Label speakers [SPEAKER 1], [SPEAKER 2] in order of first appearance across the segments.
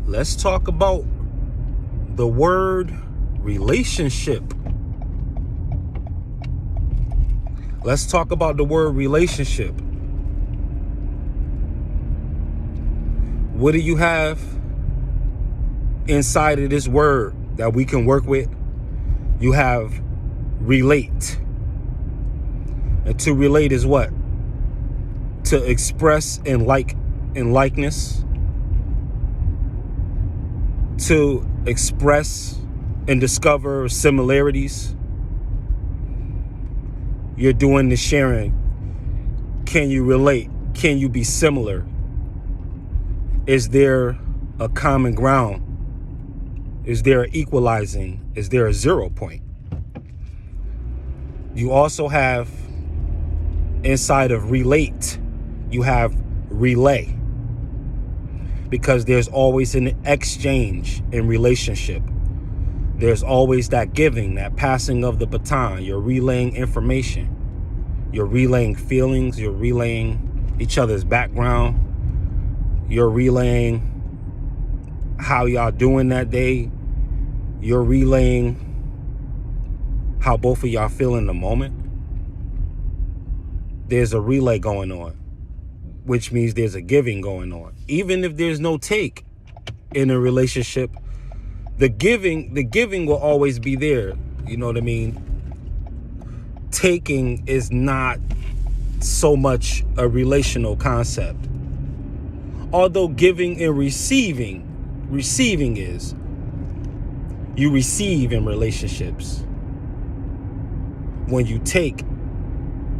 [SPEAKER 1] Let's talk about the word relationship. Let's talk about the word relationship. What do you have inside of this word that we can work with? You have relate. And to relate is what? To express in likeness. To express and discover similarities. You're doing the sharing. Can you relate? Can you be similar? Is there a common ground? Is there an equalizing? Is there a 0 point? You also have inside of relate, you have relay. Because there's always an exchange in relationship. There's always that giving, that passing of the baton. You're relaying information. You're relaying feelings. You're relaying each other's background. You're relaying how y'all doing that day. You're relaying how both of y'all feel in the moment. There's a relay going on, which means there's a giving going on. Even if there's no take in a relationship, the giving will always be there. You know what I mean? Taking is not so much a relational concept. Although giving and receiving is. You receive in relationships. When you take,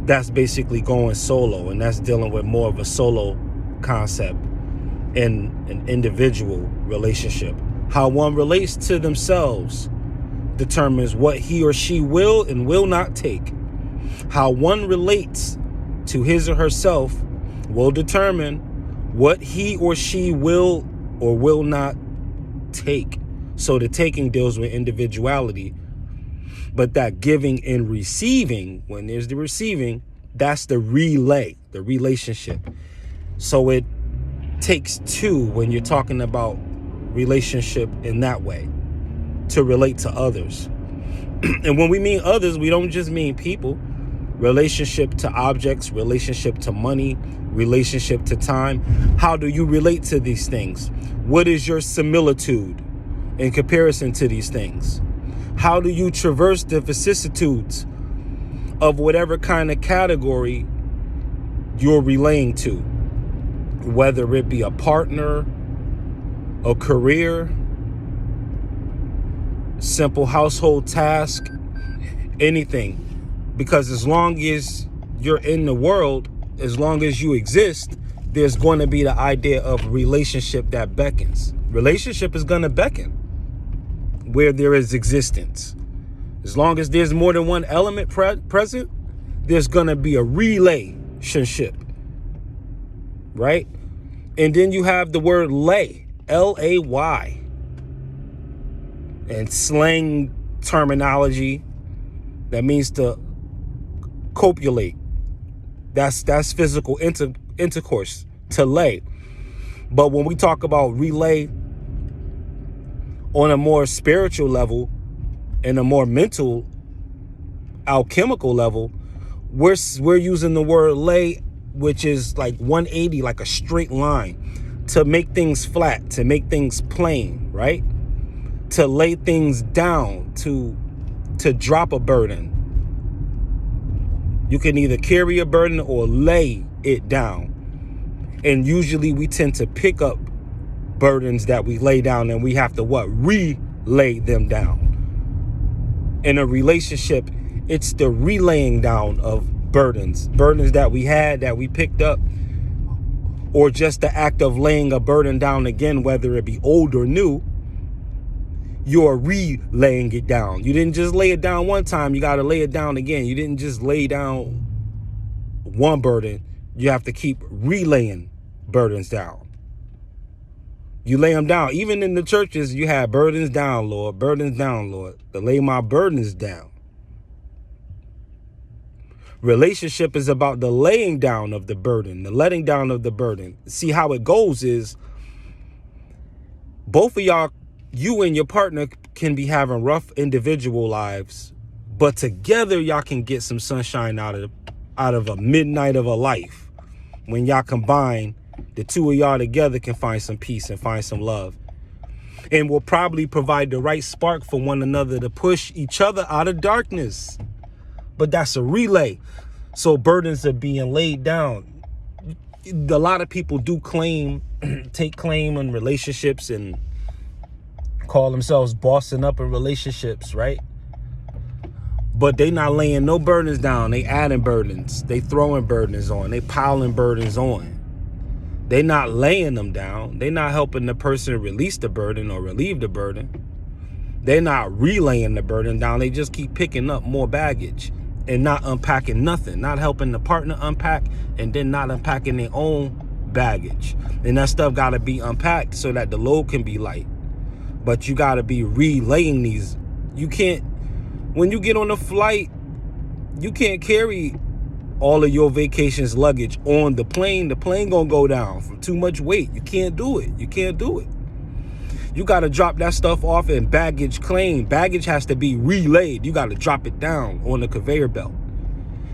[SPEAKER 1] that's basically going solo, and that's dealing with more of a solo concept in an individual relationship. How one relates to themselves determines what he or she will and will not take. How one relates to his or herself will determine what he or she will or will not take. So the taking deals with individuality. But that giving and receiving, when there's the receiving, that's the relay, the relationship. So it takes two when you're talking about relationship in that way, to relate to others. And when we mean others, we don't just mean people. Relationship to objects, relationship to money, relationship to time. How do you relate to these things? What is your similitude in comparison to these things? How do you traverse the vicissitudes of whatever kind of category you're relaying to? Whether it be a partner, a career, simple household task, anything. Because as long as you're in the world, as long as you exist, there's going to be the idea of relationship that beckons. Relationship is going to beckon where there is existence. As long as there's more than one element present, there's going to be a relationship, right? And then you have the word lay, L-A-Y. And slang terminology, that means to copulate. That's physical intercourse, to lay. But when we talk about relay on a more spiritual level and a more mental, alchemical level, we're using the word lay, which is like 180, like a straight line, to make things flat, to make things plain, right? To lay things down, to drop a burden. You can either carry a burden or lay it down. And usually we tend to pick up burdens that we lay down, and we have to relay them down. In a relationship, it's the relaying down of burdens that we had, that we picked up, or just the act of laying a burden down again, whether it be old or new. You're relaying it down. You didn't just lay it down one time, you got to lay it down again. You didn't just lay down one burden, you have to keep relaying burdens down. You lay them down. Even in the churches, you have burdens down, Lord. Burdens down, Lord. To lay my burdens down. Relationship is about the laying down of the burden, the letting down of the burden. See, how it goes is Both of y'all, you and your partner, can be having rough individual lives, but together y'all can get some sunshine out of a midnight of a life. When y'all combine, the two of y'all together can find some peace and find some love, and will probably provide the right spark for one another to push each other out of darkness. But that's a relay. So burdens are being laid down. A lot of people do take claim on relationships and call themselves bossing up in relationships, right? But they not laying no burdens down. They adding burdens. They throwing burdens on. They piling burdens on. They not laying them down. They not helping the person release the burden or relieve the burden. They're not relaying the burden down. They just keep picking up more baggage and not unpacking nothing, not helping the partner unpack, and then not unpacking their own baggage. And that stuff got to be unpacked so that the load can be light. But you got to be relaying these. You can't, when you get on a flight, you can't carry all of your vacation's luggage on the plane. The plane gonna go down from too much weight. You can't do it. You can't do it. You got to drop that stuff off in baggage claim. Baggage has to be relayed. You got to drop it down on the conveyor belt.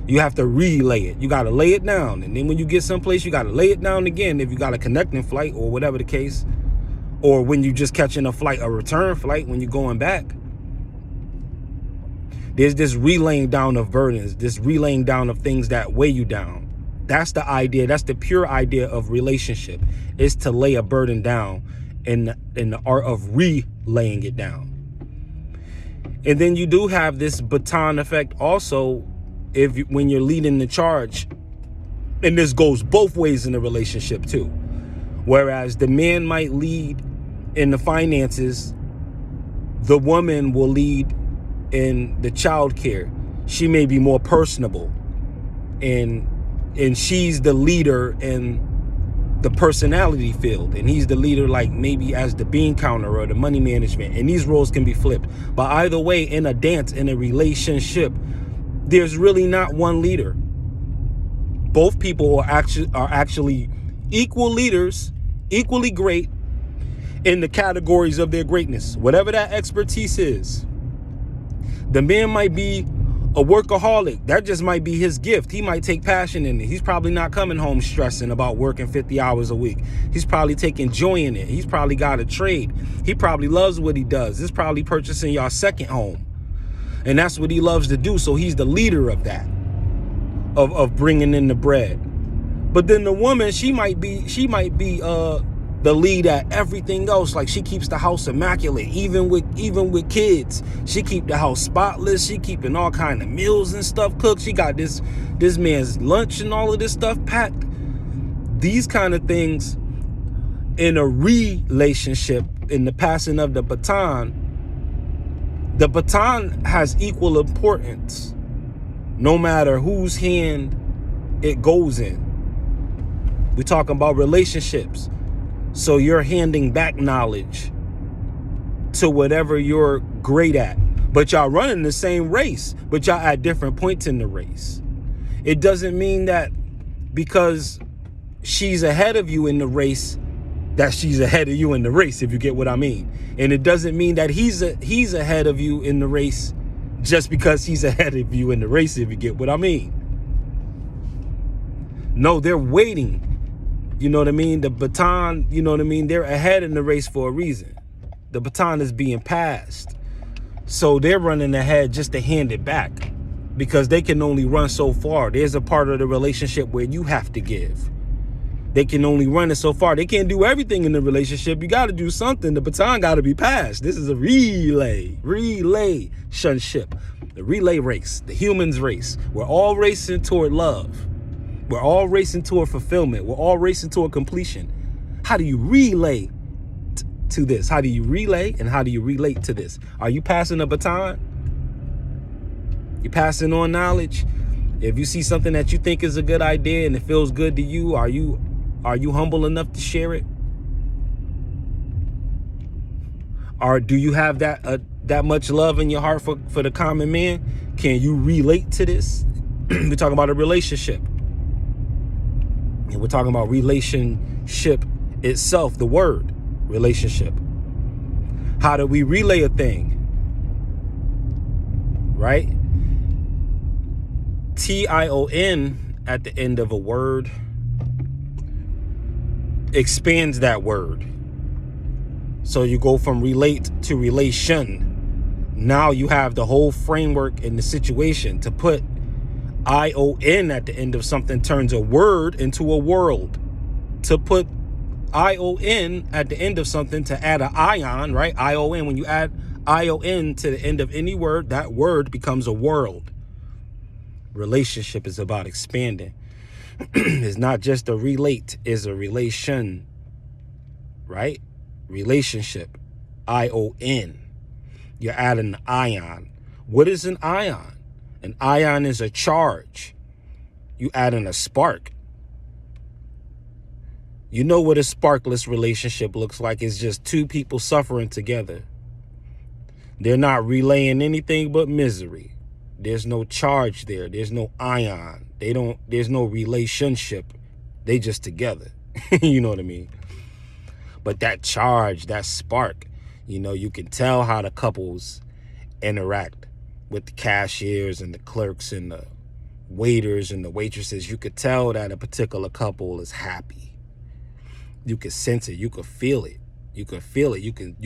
[SPEAKER 1] You have to relay it. You got to lay it down. And then when you get someplace, you got to lay it down again if you got a connecting flight or whatever the case. Or when you just catching a flight, a return flight when you're going back. There's this relaying down of burdens, this relaying down of things that weigh you down. That's the idea. That's the pure idea of relationship, is to lay a burden down. In the art of relaying it down. And then you do have this baton effect also when you're leading the charge. And this goes both ways in a relationship too. Whereas the man might lead in the finances, the woman will lead in the child care. She may be more personable, and she's the leader in the personality field, and he's the leader, like maybe as the bean counter or the money management, and these roles can be flipped. But either way, in a dance, in a relationship, there's really not one leader. Both people are actually equal leaders, equally great in the categories of their greatness, whatever that expertise is. The man might be a workaholic. That just might be his gift. He might take passion in it. He's probably not coming home stressing about working 50 hours a week. He's probably taking joy in it. He's probably got a trade. He probably loves what he does. He's probably purchasing your second home. And that's what he loves to do. So he's the leader of that, of bringing in the bread. But then the woman, she might be the lead at everything else. Like, she keeps the house immaculate, even with kids. She keep the house spotless. She keeping all kind of meals and stuff cooked. She got this man's lunch and all of this stuff packed. These kind of things in a relationship, in the passing of the baton has equal importance, no matter whose hand it goes in. We're talking about relationships. So you're handing back knowledge to whatever you're great at. But y'all running the same race, but y'all at different points in the race. It doesn't mean that because she's ahead of you in the race, that she's ahead of you in the race, if you get what I mean. And it doesn't mean that he's ahead of you in the race just because he's ahead of you in the race, if you get what I mean. No, they're waiting. You know what I mean? The baton, you know what I mean? They're ahead in the race for a reason. The baton is being passed. So they're running ahead just to hand it back, because they can only run so far. There's a part of the relationship where you have to give. They can only run it so far. They can't do everything in the relationship. You got to do something. The baton got to be passed. This is a relationship, the relay race, the human's race. We're all racing toward love. We're all racing toward fulfillment. We're all racing toward completion. How do you relay to this? How do you relay and how do you relate to this? Are you passing a baton? You passing on knowledge? If you see something that you think is a good idea and it feels good to you, are you humble enough to share it? Or do you have that much love in your heart for the common man? Can you relate to this? We're talking about a relationship. And we're talking about relationship itself, the word relationship. How do we relay a thing? Right? TION at the end of a word expands that word. So you go from relate to relation. Now you have the whole framework in the situation. To put ION at the end of something turns a word into a world. To put ION at the end of something, to add an ion, right? ION, when you add ION to the end of any word, that word becomes a world. Relationship is about expanding. It's not just a relate, it's a relation, right? Relationship, ION. You're adding an ion. What is an ion? An ion is a charge. You add in a spark. You know what a sparkless relationship looks like. It's just two people suffering together. They're not relaying anything but misery. There's no charge there. There's no ion. There's no relationship. They just together. You know what I mean? But that charge, that spark, you can tell how the couples interact with the cashiers and the clerks and the waiters and the waitresses. You could tell that a particular couple is happy. You can sense it. You can feel it. You can feel it. You can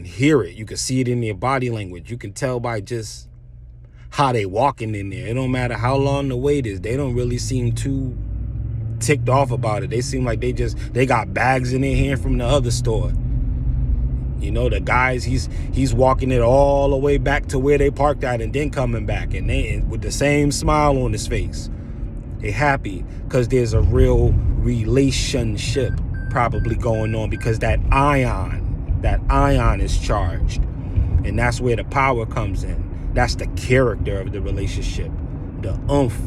[SPEAKER 1] hear it. You can see it in their body language. You can tell by just how they walking in there. It don't matter how long the wait is. They don't really seem too ticked off about it. They seem like they got bags in their hand from the other store. The guys, he's walking it all the way back to where they parked at and then coming back, and they with the same smile on his face. They happy because there's a real relationship probably going on, because that ion is charged, and that's where the power comes in. That's the character of the relationship, the oomph,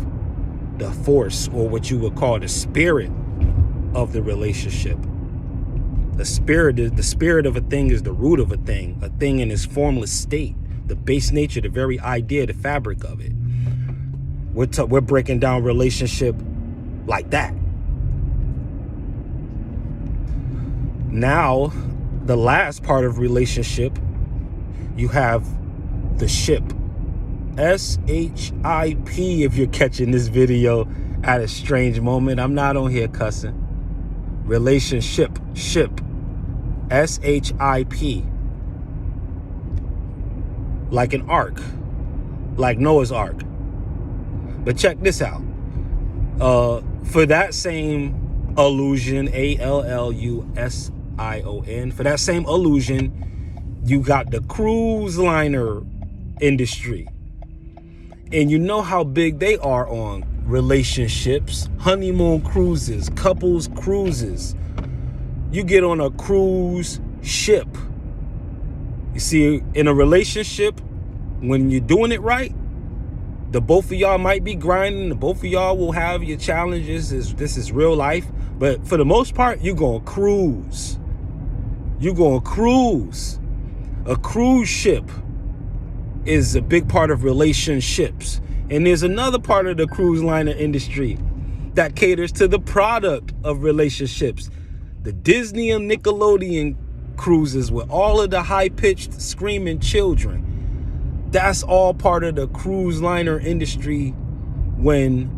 [SPEAKER 1] the force, or what you would call the spirit of the relationship. The spirit of a thing is the root of a thing in its formless state, the base nature, the very idea, the fabric of it. We're breaking down relationship like that. Now, the last part of relationship, you have the ship. S-H-I-P, if you're catching this video at a strange moment. I'm not on here cussing. Relationship, ship. S-H-I-P. Like an ark. Like Noah's Ark. But check this out. For that same illusion, A-L-L-U-S-I-O-N, for that same illusion, you got the cruise liner industry. And you know how big they are on relationships, honeymoon cruises, couples cruises. You get on a cruise ship. You see, in a relationship, when you're doing it right, the both of y'all might be grinding. The both of y'all will have your challenges. This is real life. But for the most part, you're going to cruise. You're going to cruise. A cruise ship is a big part of relationships. And there's another part of the cruise liner industry that caters to the product of relationships. The Disney and Nickelodeon cruises with all of the high-pitched screaming children. That's all part of the cruise liner industry, when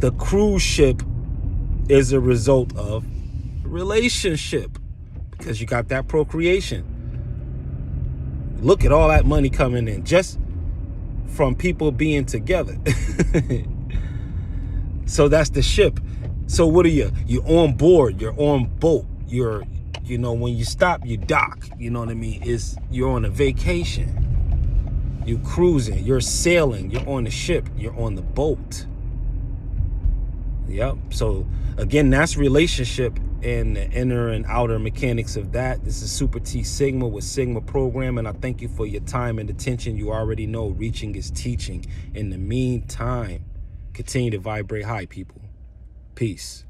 [SPEAKER 1] the cruise ship is a result of relationship, because you got that procreation. Look at all that money coming in just from people being together. So that's the ship. So what are you? You're on board. You're on boat. You're, when you stop, you dock. You know what I mean? You're on a vacation. You're cruising. You're sailing. You're on the ship. You're on the boat. Yep. So again, that's relationship and the inner and outer mechanics of that. This is Super T Sigma with Sigma Program, and I thank you for your time and attention. You already know reaching is teaching. In the meantime, continue to vibrate high, people. Peace.